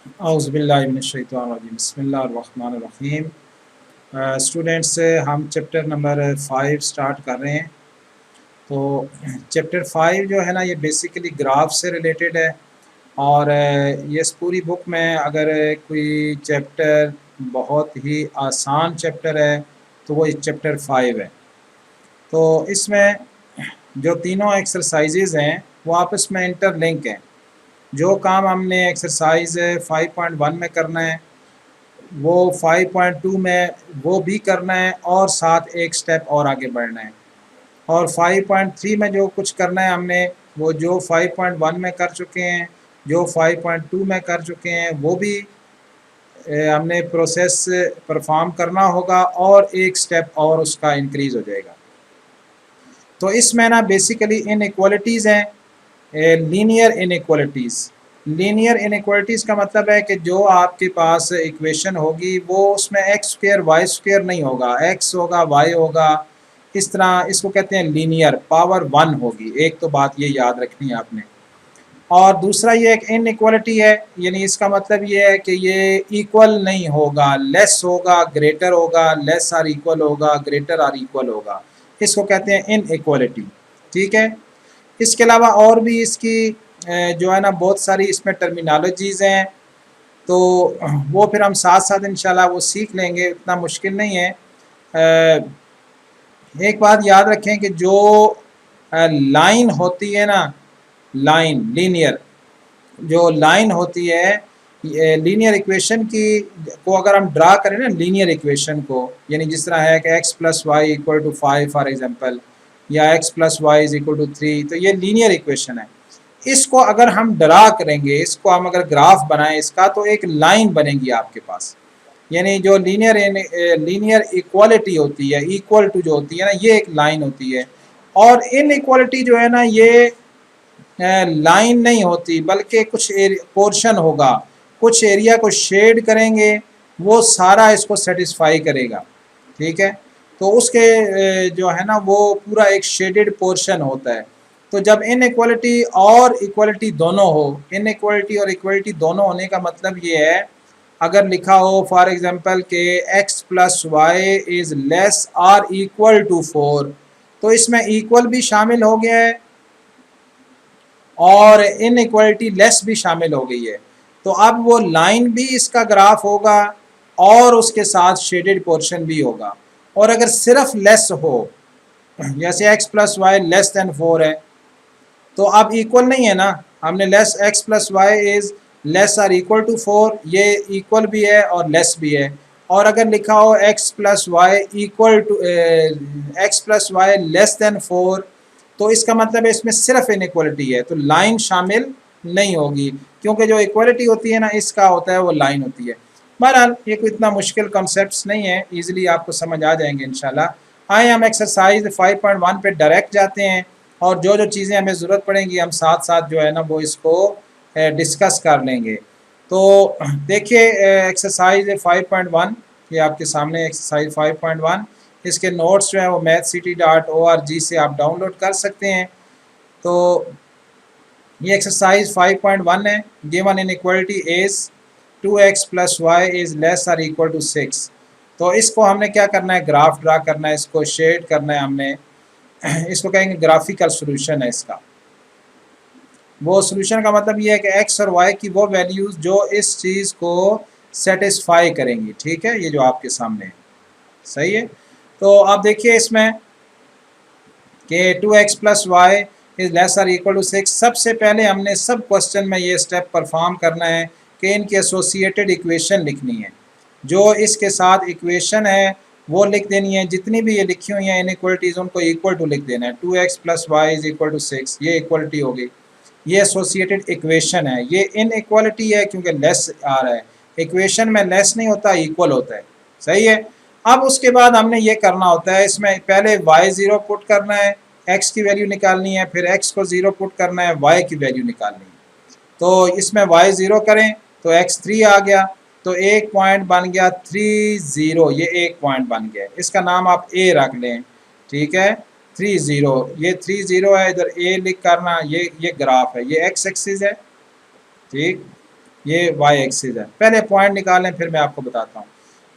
औज़ुबिल्लाहिमिनश्शैतानिर्रजीम बिस्मिल्लाहिर्रहमानिर्रहीम। स्टूडेंट्स, हम chapter number 5 start कर रहे हैं। तो चैप्टर 5 जो है ना, ये बेसिकली ग्राफ से रिलेटेड है। और ये इस पूरी बुक में अगर कोई चैप्टर बहुत ही आसान चैप्टर है तो वो चैप्टर 5 है। तो इसमें जो तीनों एक्सरसाइजेज़ हैं वो आपस में इंटरलिंक हैं। जो काम हमने एक्सरसाइज 5.1 में करना है वो 5.2 में वो भी करना है, और साथ एक स्टेप और आगे बढ़ना है। और 5.3 में जो कुछ करना है हमने, वो जो 5.1 में कर चुके हैं, जो 5.2 में कर चुके हैं, वो भी हमने प्रोसेस परफॉर्म करना होगा, और एक स्टेप और उसका इंक्रीज़ हो जाएगा। तो इसमें ना बेसिकली इनइक्वालिटीज़ हैं, लीनियर इनइक्वालिटीज़। लीनियर इनइक्वालिटीज़ का मतलब है कि जो आपके पास इक्वेशन होगी वो उसमें एक्स स्क्वायर वाई स्क्वायर नहीं होगा, एक्स होगा वाई होगा, इस तरह इसको कहते हैं लीनियर, पावर 1 होगी। एक तो बात ये याद रखनी है आपने। और दूसरा ये एक इनइक्वालिटी है, यानी इसका मतलब ये है कि ये इक्वल नहीं होगा, लेस होगा ग्रेटर होगा, लेस आर इक्वल होगा ग्रेटर आर इक्वल होगा। इसको कहते हैं इनइक्वालिटी। ठीक है। इसके अलावा और भी इसकी जो है ना बहुत सारी इसमें टर्मिनोलॉजीज़ हैं, तो वो फिर हम साथ साथ इंशाल्लाह वो सीख लेंगे, इतना मुश्किल नहीं है। एक बात याद रखें कि जो लाइन होती है ना, लाइन लीनियर जो लाइन होती है, लीनियर इक्वेशन की को अगर हम ड्रा करें ना, लीनियर इक्वेशन को, यानी जिस तरह है कि x plus y equal to 5 for example, या x plus y is equal to 3, तो ये लीनियर इक्वेशन है। इसको अगर हम ड्रा करेंगे, इसको हम अगर ग्राफ बनाएं इसका, तो एक लाइन बनेगी आपके पास। यानी जो लीनियर इक्वालिटी होती है, इक्वल टू जो होती है ना, ये एक लाइन होती है। और इन इक्वालिटी जो है ना, ये लाइन नहीं होती, बल्कि कुछ पोर्शन होगा, कुछ एरिया को शेड करेंगे, वो सारा इसको सेटिस्फाई करेगा। ठीक है। तो उसके जो है ना वो पूरा एक शेडेड पोर्शन होता है। तो जब इनइक्वालिटी और इक्वालिटी दोनों हो, इनइक्वालिटी और इक्वालिटी दोनों होने का मतलब ये है, अगर लिखा हो फॉर एग्जांपल के x plus y is less or equal to 4, तो इसमें इक्वल भी शामिल हो गया है और इनइक्वालिटी लेस भी शामिल हो गई है। तो अब वो लाइन भी इसका ग्राफ होगा और उसके साथ शेडेड पोर्शन भी होगा। और अगर सिर्फ लेस हो, जैसे x plus y less than 4 है, तो अब इक्वल नहीं है ना, हमने less x plus y is less or equal to 4, ये इक्वल भी है और लेस भी है। और अगर लिखा हो x plus y equal to x plus y less than 4, तो इसका मतलब है इसमें सिर्फ इनइक्वालिटी है, तो लाइन शामिल नहीं होगी, क्योंकि जो इक्वालिटी होती है ना, इसका होता है वो लाइन होती है। बहरहाल ये कोई इतना मुश्किल कॉन्सेप्ट्स नहीं है, इजीली आपको समझ आ जाएंगे इंशाल्लाह। आए हम एक्सरसाइज 5.1 पे डायरेक्ट जाते हैं, और जो जो चीज़ें हमें ज़रूरत पड़ेंगी हम साथ साथ जो है ना वो इसको डिस्कस कर लेंगे। तो देखिए एक्सरसाइज 5.1, ये आपके सामने एक्सरसाइज 5.1, इसके नोट्स जो हैं वो mathcity.org से आप डाउनलोड कर सकते हैं। तो ये एक्सरसाइज 5.1 है। Given inequality is 2x plus y is less or equal to 6। तो इसको हमने क्या करना है, ग्राफ ड्रा करना है, इसको शेड करना है हमने। इसको कहेंगे ग्राफिकल सोल्यूशन है इसका। वो सोल्यूशन का मतलब ये है कि x और y की वो वैल्यूज़ जो इस चीज़ को सेटिस्फाई करेंगी। ठीक है, ये जो आपके सामने है, सही है। तो आप देखिए इसमें कि 2x plus y is less or equal to 6। सबसे पहले हमने सब क्वेश्चन में ये स्टेप परफॉर्म करना है कि इनकी एसोसिएटेड इक्वेशन लिखनी है। जो इसके साथ इक्वेशन है वो लिख देनी है, जितनी भी ये लिखी हुई हैं इनइक्वालिटीज़ उनको इक्वल टू लिख देना है। 2x plus y is equal to 6, ये इक्वलिटी हो गई, ये एसोसिएटेड इक्वेशन है। ये इनइक्वालिटी है क्योंकि लेस आ रहा है, इक्वेशन में लेस नहीं होता, इक्वल होता है, सही है। अब उसके बाद हमने ये करना होता है, इसमें पहले y0 पुट करना है, x की वैल्यू निकालनी है, फिर x को 0 पुट करना है, y की वैल्यू निकालनी है। तो इसमें y0 करें तो x3 आ गया, तो एक पॉइंट बन गया 30, ये एक पॉइंट बन गया, इसका नाम आप a रख लें। ठीक है, 30, ये 30 है, इधर a लिख करना, ये ग्राफ है, ये x एक्सिस है। ठीक, ये y एक्सिस है। पहले पॉइंट निकालें फिर मैं आपको बताता हूँ।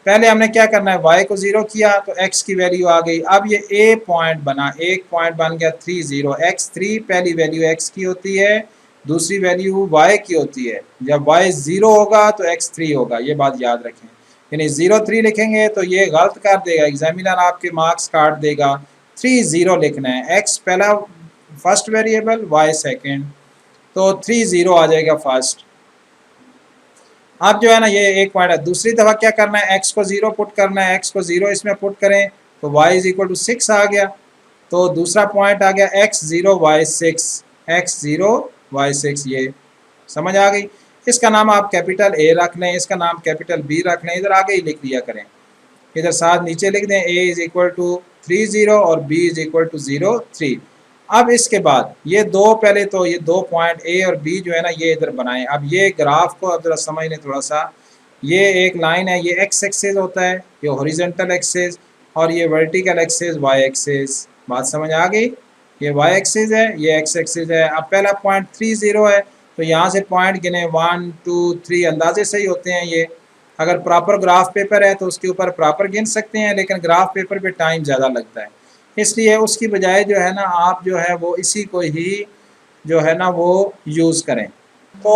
पहले हमने क्या करना है, y को 0 किया तो x की वैल्यू आ गई। अब ये a पॉइंट बना, एक पॉइंट बन गया 3 0 x3। पहली वैल्यू x की होती है, दूसरी वैल्यू y की होती है। जब y 0 होगा तो x3 होगा, ये बात याद रखें। यानी 0 3 लिखेंगे तो ये गलत कर देगा, एग्जामिनर आपके मार्क्स काट देगा। 3 0 लिखना है, x पहला फर्स्ट वेरिएबल, y सेकेंड, तो 3 0 आ जाएगा फर्स्ट। अब जो है ना ये एक पॉइंट है। दूसरी दफ़ा क्या करना है, x को 0 पुट करना है, x को 0 इसमें पुट करें तो y इज इक्वल टू 6 आ गया। तो दूसरा पॉइंट आ गया x 0 y 6, x 0 y 6, ये समझ आ गई। इसका नाम आप कैपिटल A रख लें, इसका नाम कैपिटल B रख लें, इधर आगे ही लिख लिया करें। इधर साथ नीचे लिख दें a इज इक्वल टू 3 0 और b इज इक्वल टू 0 3। अब इसके बाद ये दो, पहले तो ये दो पॉइंट ए और बी जो है ना ये इधर बनाएं। अब ये ग्राफ को अब जरा समझ लें थोड़ा सा। ये एक लाइन है, ये एक्स एक्सिस होता है, ये हॉरिजॉन्टल एक्सिस, और ये वर्टिकल एक्सिस वाई एक्सिस। बात समझ आ गई। ये वाई एक्सिस है, ये एक्स एक्सिस है। अब पहला पॉइंट 3 0 है तो यहाँ से पॉइंट गिने 1 2 3, अंदाजे से ही होते हैं ये। अगर प्रॉपर ग्राफ पेपर है तो उसके ऊपर प्रॉपर गिन सकते हैं, लेकिन ग्राफ पेपर पे टाइम ज़्यादा लगता है, इसलिए उसकी बजाय जो है ना आप जो है वो इसी को ही जो है ना वो यूज़ करें। तो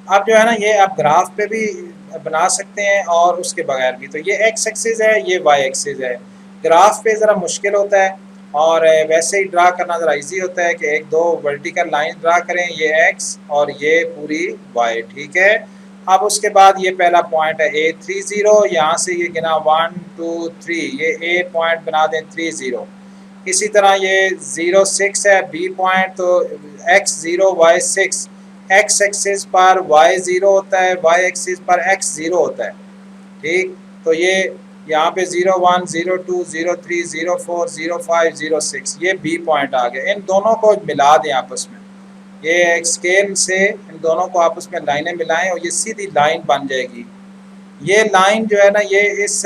आप जो है ना ये आप ग्राफ पे भी बना सकते हैं और उसके बगैर भी। तो ये एक्स एक्सिस है, ये वाई एक्सिस है। ग्राफ पे ज़रा मुश्किल होता है और वैसे ही ड्रा करना ज़रा इजी होता है कि एक दो वर्टिकल लाइन ड्रा करें, ये एक्स और ये पूरी वाई, ठीक है। अब उसके बाद ये पहला पॉइंट है ए 3 0, यहाँ से ये गिना 1 2 3, ये ए पॉइंट बना दें 3 0। इसी तरह ये 0 6 है बी पॉइंट, तो x 0 y 6, x एक्सिस पर y 0 होता है, y एक्सिस पर x 0 होता है, ठीक। तो ये यहाँ पे 0 1 0 2 0 3 0 4 0 5 0 6, ये बी पॉइंट आ गया। इन दोनों को मिला दें आपस में, ये एक स्केल से इन दोनों को आपस में लाइनें मिलाएं और ये सीधी लाइन बन जाएगी। ये लाइन जो है ना ये इस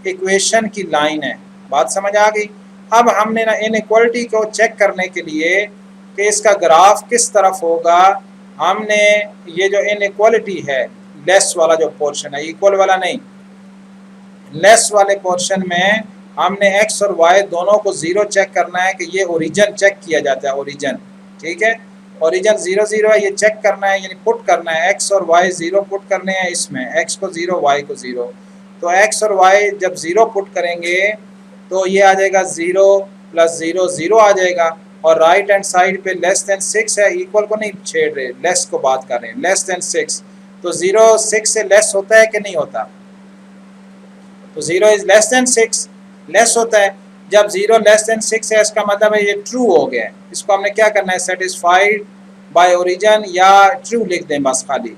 इक्वेशन की लाइन है। बात समझ आ गई। अब हमने ना इनइक्वालिटी को चेक करने के लिए कि इसका ग्राफ किस तरफ होगा, हमने ये जो इनइक्वालिटी है, लेस वाला जो पोर्शन है, इक्वल वाला नहीं, लेस वाले पोर्शन में हमने x और y दोनों को 0 चेक करना है कि ये ओरिजिन चेक किया जाता है, ओरिजिन, ठीक है। ओरिजिन 0 0 है, ये चेक करना है, यानी पुट करना है, x और y 0 पुट करने हैं इसमें, x को 0 y को 0। तो x और y जब 0 पुट करेंगे तो ये आ जाएगा 0 + 0 0 आ जाएगा, और राइट हैंड साइड पे लेस देन 6 है, इक्वल को नहीं छेड़ रहे, लेस को बात कर रहे हैं, लेस देन 6। तो 0 6 से लेस होता है कि नहीं होता, तो 0 इज लेस देन 6, लेस होता है। जब 0 लेस देन 6 है इसका मतलब है ये ट्रू हो गया है। इसको हमने क्या करना है, सेटिस्फाइड बाय ओरिजिन या ट्रू लिख दें बस खाली।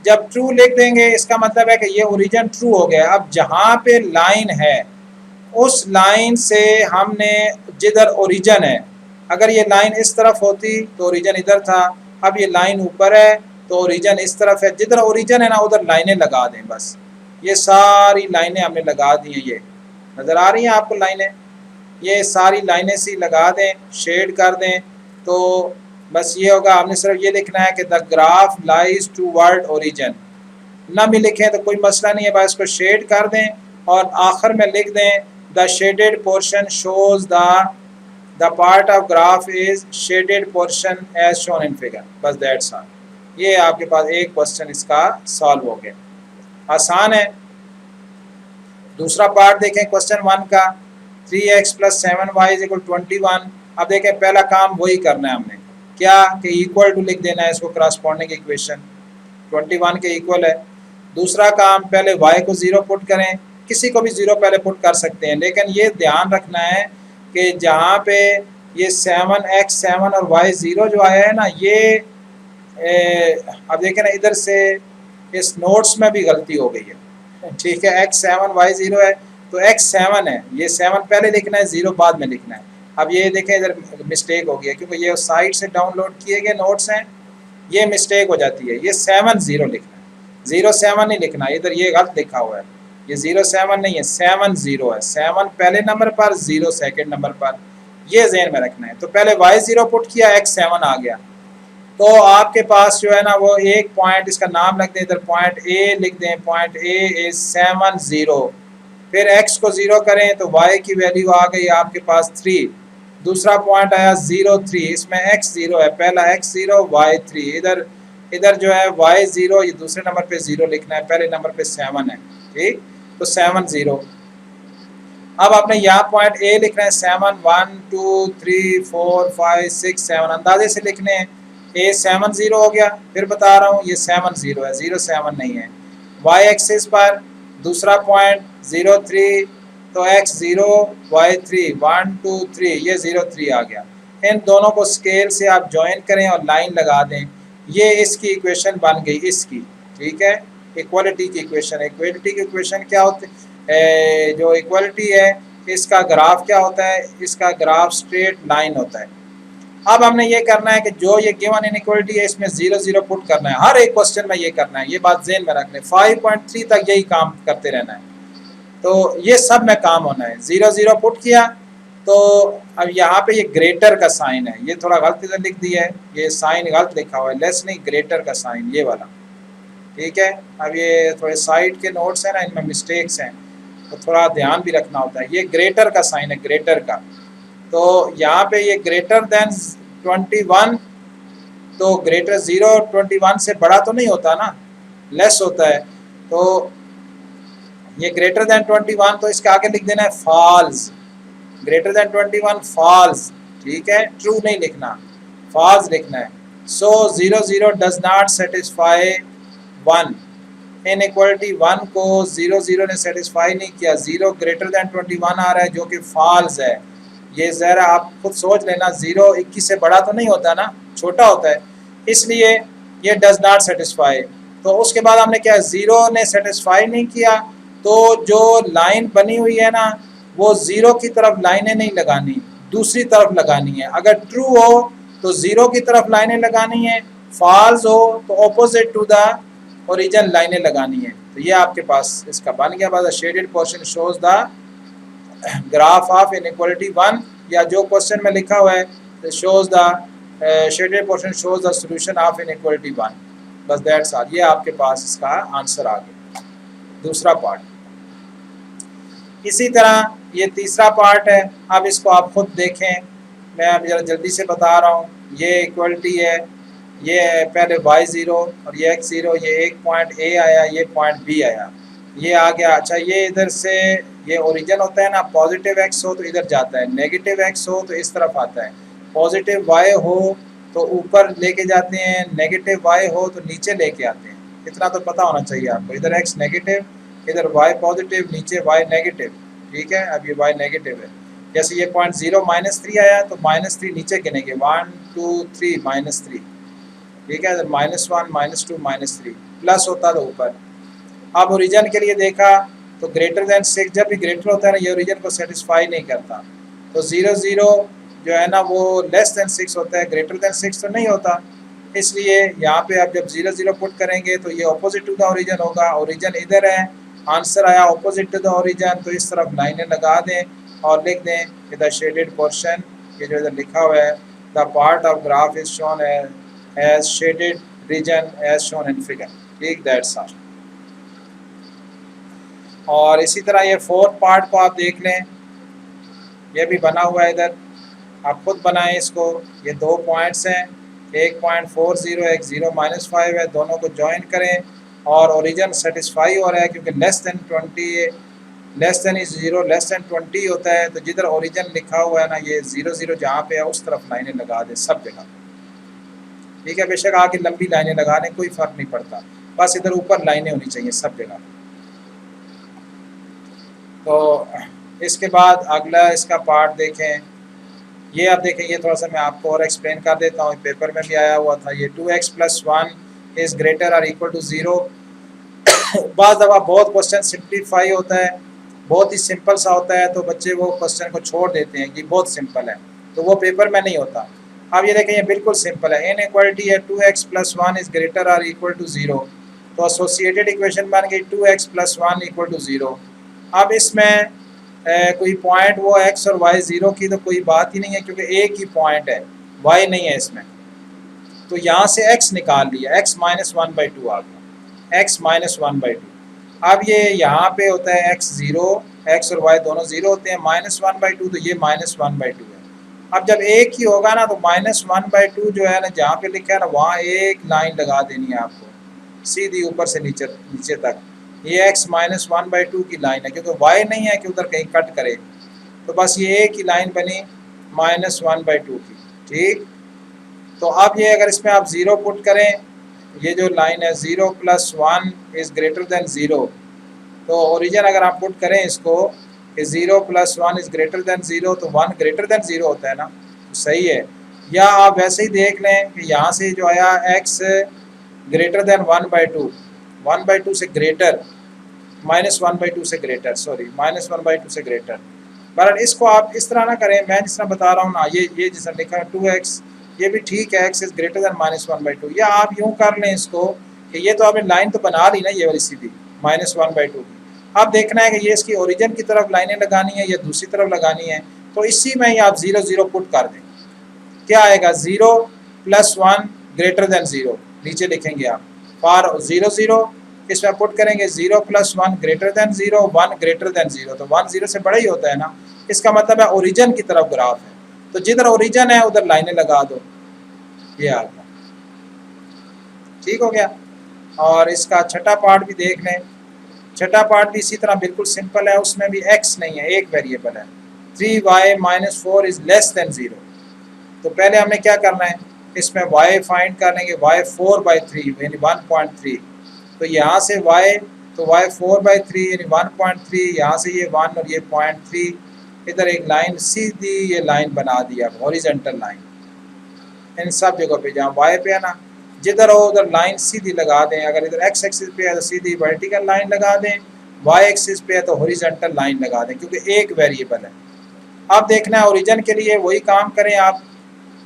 जब ट्रू लिख देंगे इसका मतलब है कि ये ओरिजिन ट्रू हो गया। अब जहाँ पे लाइन है उस लाइन से हमने, जिधर ओरिजिन है, अगर ये लाइन इस तरफ होती तो ओरिजिन इधर था, अब ये लाइन ऊपर है तो ओरिजिन इस तरफ है, जिधर ओरिजिन है ना उधर लाइनें लगा दें बस। ये सारी लाइनें हमने लगा दी हैं, ये नज़र आ रही हैं आपको लाइनें, ये सारी लाइनें सी लगा दें, शेड कर दें, तो बस ये होगा। हमने सिर्फ ये लिखना है कि the graph lies toward origin, ना भी लिखें तो कोई मसला नहीं है, बस इसको शेड कर दें और आखिर में लिख दें the shaded portion shows the part of graph is shaded portion as shown in figure, बस दैट्स ऑल। ये आपके पास एक क्वेश्चन इसका सॉल्व हो गया, आसान है। दूसरा पार्ट देखें क्वेश्चन 1 का, 3x + 7y = 21। अब देखें पहला काम वही करना है हमने, क्या कि इक्वल टू लिख देना है इसको, करस्पॉन्डिंग इक्वेशन 21 के इक्वल है। दूसरा काम, पहले y को 0 पुट करें, किसी को भी 0 पहले पुट कर सकते हैं, लेकिन ये ध्यान रखना है कि जहाँ पे ये 7x 7 और y 0 जो आया है ना, ये अब देखें ना इधर से इस नोट्स में भी गलती हो गई है, ठीक है। x 7 y 0 है तो x 7 है, ये 7 पहले लिखना है, 0 बाद में लिखना है। अब ये देखें इधर मिस्टेक हो गई है क्योंकि ये साइट से डाउनलोड किए गए नोट्स हैं, ये मिस्टेक हो जाती है, ये 7 0 लिखना है, 0 7 नहीं लिखना, इधर ये गलत लिखा हुआ है, ये 0 7 नहीं है, 7 0 है, 7 पहले नंबर पर, 0 सेकंड नंबर पर, ये जहन में रखना है। तो पहले y 0 पुट किया, x 7 आ गया। तो आपके पास जो है ना वो एक पॉइंट, इसका नाम रख दें इधर, पॉइंट ए लिख दें, पॉइंट ए इज 7 0। फिर x को 0 करें तो y की वैल्यू आ गई आपके पास 3। दूसरा पॉइंट आया 0 3, इसमें x 0 है, पहला x 0 y 3। इधर इधर जो है y 0, ये दूसरे नंबर पे 0 लिखना है, पहले नंबर पे 7 है, ठीक। तो 7 0। अब आपने यहाँ पॉइंट ए लिखना है 7 1 2 3 4 5 6 7, अंदाजे से लिखने हैं। ए 7 0 हो गया, फिर बता रहा हूँ ये 7 0 है, 0 7 नहीं है। वाई एक्सिस पर दूसरा पॉइंट 0 3, तो x 0 y 3 1 2 3, ये 0 3 आ गया। इन दोनों को स्केल से आप ज्वाइन करें और लाइन लगा दें, ये इसकी इक्वेशन बन गई इसकी, ठीक है। इक्वालिटी की इक्वेशन, इक्वालिटी की इक्वेशन क्या होती है, जो इक्वालिटी है इसका ग्राफ क्या होता है, इसका ग्राफ स्ट्रेट लाइन होता है। अब हमने ये करना है कि जो ये गिवन इनइक्वालिटी है इसमें 0 0 पुट करना है, हर एक क्वेश्चन में ये करना है, ये बात ज़हन में रख लें। 5.3 तक यही काम करते रहना है, तो ये सब में काम होना है। 0 0 पुट किया तो अब यहाँ पे ये ग्रेटर का साइन है, ये थोड़ा गलत इधर लिख दिया है, ये साइन गलत लिखा हुआ है, लेस नहीं ग्रेटर का साइन ये वाला, ठीक है। अब ये थोड़े साइड के नोट्स हैं ना, इनमें मिस्टेक्स हैं, तो थोड़ा ध्यान भी रखना होता है। ये ग्रेटर का साइन है, ग्रेटर का, तो यहाँ पे ये ग्रेटर देन 21, तो ग्रेटर 0 21 से बड़ा तो नहीं होता ना, लेस होता है। तो ये ग्रेटर देन 21, तो इसके आगे लिख देना है फॉल्स, ग्रेटर देन 21 फॉल्स, ठीक है, ट्रू नहीं लिखना, फॉल्स लिखना है। सो 0 0 डज नॉट सेटिस्फाई 1, इनइक्वालिटी 1 को 0 0 ने सेटिस्फाई नहीं किया। 0 ग्रेटर देन 21 आ रहा है जो कि फॉल्स है। ये ज़रा आप खुद सोच लेना, 0 21 से बड़ा तो नहीं होता ना, छोटा होता है, इसलिए ये डज नॉट सेटिस्फाई। तो उसके बाद हमने क्या, 0 ने सेटिस्फाई नहीं किया, तो जो लाइन बनी हुई है ना वो 0 की तरफ लाइनें नहीं लगानी, दूसरी तरफ लगानी है। अगर ट्रू हो तो 0 की तरफ लाइनें लगानी है, फॉल्स हो तो ऑपोजिट टू द ओरिजिन लाइनें लगानी है। तो ये आपके पास इसका बन गया। बाद shaded portion shows the graph of inequality 1, या जो क्वेश्चन में लिखा हुआ है shows the shaded portion shows the solution of inequality 1, बस दैट्स ऑल। ये आपके पास इसका आंसर आ गया, दूसरा पार्ट। इसी तरह ये तीसरा पार्ट है, अब इसको आप खुद देखें, मैं अब जरा जल्दी से बता रहा हूँ। ये इक्वलिटी है, ये पहले y 0 और ये x 0, ये एक पॉइंट A आया, ये पॉइंट B आया, ये आ गया। अच्छा, ये इधर से ये ओरिजिन होता है ना, पॉजिटिव x हो तो इधर जाता है, नेगेटिव x हो तो इस तरफ आता है, पॉजिटिव y हो तो ऊपर लेके जाते हैं, नेगेटिव y हो तो नीचे लेके आते हैं। इतना तो पता होना चाहिए आपको। इधर x नेगेटिव, इधर y पॉजिटिव, नीचे y नेगेटिव, ठीक है। अब ये y नेगेटिव है, जैसे ये पॉइंट 0 -3 आया तो -3 नीचे गिनेंगे, 1 2 3 -3, ठीक है। -1 -2 -3, प्लस होता तो ऊपर। अब ओरिजिन के लिए देखा तो ग्रेटर देन 6, जब भी ग्रेटर होता है ना ये ओरिजिन को सेटिस्फाई नहीं करता, तो 0 0 जो है ना वो लेस देन 6 होता है, ग्रेटर देन 6 तो नहीं होता। इसलिए यहाँ पे आप जब 0 0 पुट करेंगे तो ये ऑपोजिट टू द ओरिजिन होगा, ओरिजिन इधर है, आंसर आया ऑपोजिट टू द ओरिजिन, तो इस तरफ लाइनें लगा दें और लिख दें कि द शेडेड पोर्शन, ये जो इधर लिखा हुआ है, the part of graph is shown as shaded region as shown in figure, ठीक, दैट्स ऑल। और इसी तरह ये फोर्थ पार्ट को आप देख लें, ये भी बना हुआ है इधर, आप खुद बनाएं इसको। ये 2 पॉइंट्स हैं, एक पॉइंट 4 0, एक 0 -5 है, दोनों को ज्वाइन करें और ओरिजिन सेटिस्फाई हो रहा है क्योंकि less than 20, less than is 0, less than 20 होता है, तो जिधर ओरिजिन लिखा हुआ है ना ये 0 0 जहाँ पे है उस तरफ लाइनें लगा दें सब जगह, ठीक है। बेशक आगे लंबी लाइनें लगा दें, कोई फ़र्क नहीं पड़ता, बस इधर ऊपर लाइनें होनी चाहिए सब जगह। तो इसके बाद अगला इसका पार्ट देखें, ये आप देखें, ये थोड़ा सा मैं आपको और एक्सप्लेन कर देता हूँ, पेपर में भी आया हुआ था। ये 2x + 1 इज़ ग्रेटर और इक्वल टू 0। बाज़ दफ़ा बहुत क्वेश्चन सिंप्लीफाई होता है, बहुत ही सिंपल सा होता है, तो बच्चे वो क्वेश्चन को छोड़ देते हैं कि बहुत सिंपल है, तो वो पेपर में नहीं होता। अब ये देखें, ये बिल्कुल सिंपल है, इनइक्वालिटी है 2x + 1 इज़ ग्रेटर और इक्वल टू 0, तो एसोसिएटेड इक्वेशन बन गई 2x + 1 इक्वल टू 0। अब इसमें कोई पॉइंट वो x और y 0 की तो कोई बात ही नहीं है क्योंकि एक ही पॉइंट है, y नहीं है इसमें। तो यहाँ से x निकाल लिया, x माइनस 1/2 आ गया, x माइनस 1/2। अब ये यहाँ पे होता है x 0, x और y दोनों 0 होते हैं, माइनस 1/2 तो ये माइनस 1/2 है। अब जब एक ही होगा ना तो माइनस 1/2 जो है ना जहाँ पे लिखा है ना वहाँ एक लाइन लगा देनी है आपको सीधी ऊपर से नीचे नीचे तक। ये x माइनस 1/2 की लाइन है क्योंकि y नहीं है कि उधर कहीं कट करे, तो बस ये एक ही लाइन बनी माइनस 1/2 की। ठीक, तो अब ये अगर इसमें आप 0 पुट करें, ये जो लाइन है 0 + 1 इज़ ग्रेटर देन 0, तो ओरिजिन अगर आप पुट करें इसको कि 0 + 1 इज़ ग्रेटर देन 0, तो 1 ग्रेटर देन 0 होता है ना, तो सही है। या आप वैसे ही देख लें कि यहाँ से जो आया x ग्रेटर देन 1/2, 1/2 से ग्रेटर, माइनस 1/2 से ग्रेटर, सॉरी माइनस 1/2 से ग्रेटर। बहरहाल इसको आप इस तरह ना करें, मैं जिस तरह बता रहा हूँ ना, ये जिस तरह लिखा है 2x, ये भी ठीक है, x is greater than minus 1/2। या आप यूँ कर लें इसको कि ये तो आपने लाइन तो बना ली ना ये वाली सीधी माइनस 1/2 की, अब देखना है कि ये इसकी ओरिजिन की तरफ लाइनें लगानी है या दूसरी तरफ लगानी है, तो इसी में ही आप 0 0 पुट कर दें। क्या आएगा, 0 + 1 ग्रेटर देन 0, नीचे लिखेंगे आप फॉर 0 0, इसमें पुट करेंगे 0 + 1 ग्रेटर देन 0, 1 ग्रेटर देन 0, तो 1 0 से बड़ा ही होता है ना, इसका मतलब है ओरिजिन की तरफ ग्राफ है, तो जिधर ओरिजिन है उधर लाइनें लगा दो, ये आ गया। ठीक हो गया। और इसका छठा पार्ट भी देख लें, छठा पार्ट भी इसी तरह बिल्कुल सिंपल है, उसमें भी x नहीं है, एक वेरिएबल है। 3y - 4 इज़ लेस देन 0, तो पहले हमें क्या करना है, इसमें y फाइंड कर लेंगे, y 4/3 यानी 1.3, तो यहाँ से y, तो y 4/3 यानी 1.3, यहाँ से ये 1 और ये 0.3, इधर एक लाइन सीधी ये लाइन बना दिया, हॉरिजॉन्टल लाइन इन सब जगह पे जहाँ y पे है ना, जिधर हो उधर लाइन सीधी लगा दें। अगर इधर x एक्सिस पे है तो सीधी वर्टिकल लाइन लगा दें, y एक्सिस पे है तो हॉरिजॉन्टल लाइन लगा दें, क्योंकि एक वेरिएबल है। अब देखना है ओरिजिन के लिए वही काम करें आप,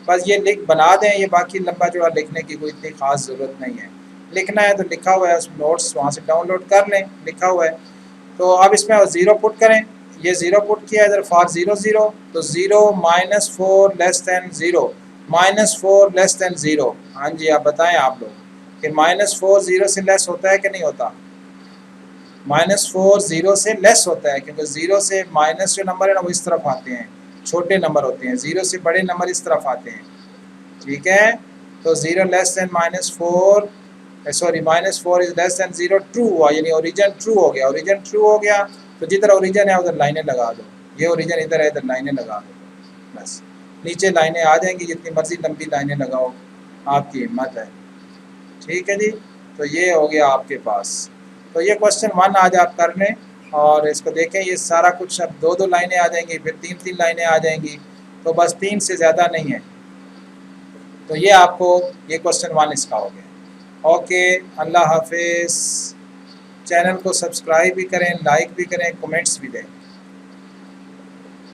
बस ये लिख बना दें, ये बाकी लंबा चौड़ा लिखने की कोई इतनी ख़ास ज़रूरत नहीं है। लिखना है तो लिखा हुआ है, उस नोट्स वहाँ से डाउनलोड कर लें, लिखा हुआ है। तो अब इसमें 0 पुट करें, ये 0 पुट किया इधर फॉर 0 0, तो 0 - 4 लेस देन 0, -4 लेस देन 0। हाँ जी, आप बताएं आप लोग कि -4 0 से लेस होता है कि नहीं होता? -4 0 से लेस होता है, क्योंकि 0 से माइनस जो नंबर है ना वो इस तरफ आते हैं, छोटे नंबर होते हैं, 0 से बड़े नंबर इस तरफ आते हैं। ठीक है, तो 0 less than -4, sorry -4 is less than 0 true हुआ, यानी ओरिजिन ट्रू हो गया। ओरिजिन ट्रू हो गया तो जिधर ओरिजिन है उधर लाइनें लगा दो, ये ओरिजिन इधर है, इधर लाइनें लगा दो, बस नीचे लाइनें आ जाएंगी, जितनी मर्जी लंबी लाइनें लगाओ, आपकी हिम्मत है। ठीक है जी, तो ये हो गया आपके पास। तो ये क्वेश्चन 1 आज आप कर लें और इसको देखें, ये सारा कुछ अब 2 2 लाइनें आ जाएंगी, फिर 3 3 लाइनें आ जाएंगी, तो बस 3 से ज़्यादा नहीं है। तो ये आपको ये क्वेश्चन 1 इसका हो गया। ओके, अल्लाह हाफिज़। चैनल को सब्सक्राइब भी करें, लाइक भी करें, कमेंट्स भी दें।